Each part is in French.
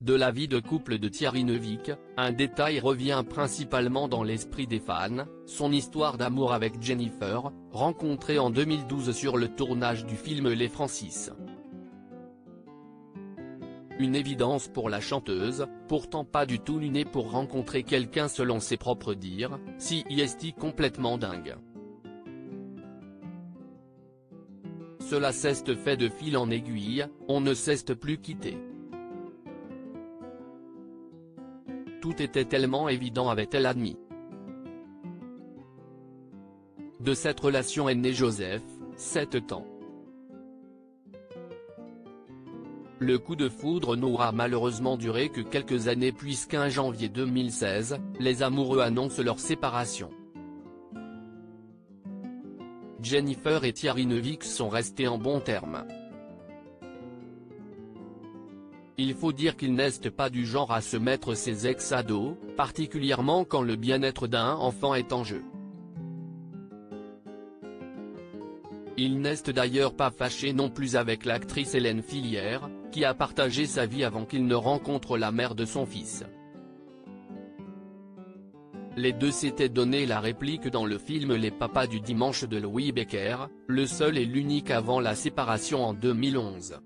De la vie de couple de Thierry Neuvik, un détail revient principalement dans l'esprit des fans, son histoire d'amour avec Jennifer, rencontrée en 2012 sur le tournage du film Les Francis. Une évidence pour la chanteuse, pourtant pas du tout née pour rencontrer quelqu'un selon ses propres dires, si est complètement dingue. Cela s'est fait de fil en aiguille, on ne s'est plus quitté. Tout était tellement évident, avait-elle admis. De cette relation est né Joseph, 7 ans. Le coup de foudre n'aura malheureusement duré que quelques années puisqu'en janvier 2016, les amoureux annoncent leur séparation. Jennifer et Thierry Neuvik sont restés en bons termes. Il faut dire qu'ils n'est pas du genre à se mettre ses ex à dos, particulièrement quand le bien-être d'un enfant est en jeu. Il n'est d'ailleurs pas fâché non plus avec l'actrice Hélène Filière, qui a partagé sa vie avant qu'il ne rencontre la mère de son fils. Les deux s'étaient donné la réplique dans le film Les Papas du dimanche de Louis Becker, le seul et l'unique avant la séparation en 2011.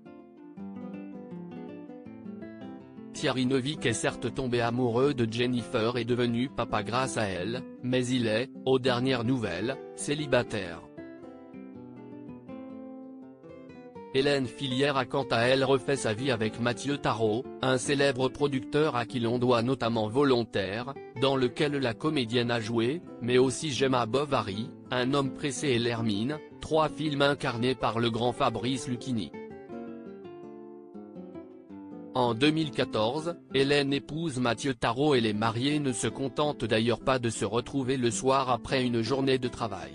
Thierry Neuvik est certes tombé amoureux de Jennifer et devenu papa grâce à elle, mais il est, aux dernières nouvelles, célibataire. Hélène Filière a quant à elle refait sa vie avec Mathieu Tarot, un célèbre producteur à qui l'on doit notamment Volontaire, dans lequel la comédienne a joué, mais aussi Gemma Bovary, Un homme pressé et L'Hermine, 3 films incarnés par le grand Fabrice Lucchini. En 2014, Hélène épouse Mathieu Tarot et les mariés ne se contentent d'ailleurs pas de se retrouver le soir après une journée de travail.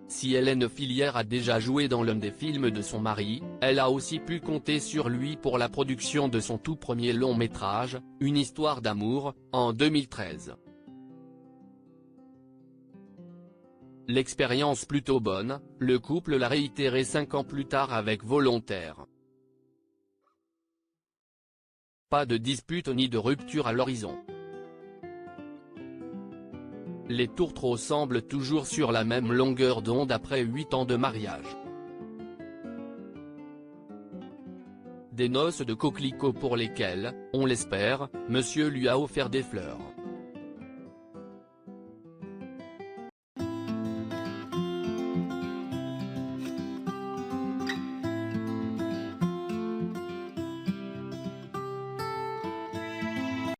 Si Hélène Filière a déjà joué dans l'un des films de son mari, elle a aussi pu compter sur lui pour la production de son tout premier long métrage, Une histoire d'amour, en 2013. L'expérience plutôt bonne, le couple l'a réitéré 5 ans plus tard avec Volontaire. Pas de dispute ni de rupture à l'horizon. Les tourtereaux semblent toujours sur la même longueur d'onde après 8 ans de mariage. Des noces de coquelicots pour lesquelles, on l'espère, monsieur lui a offert des fleurs.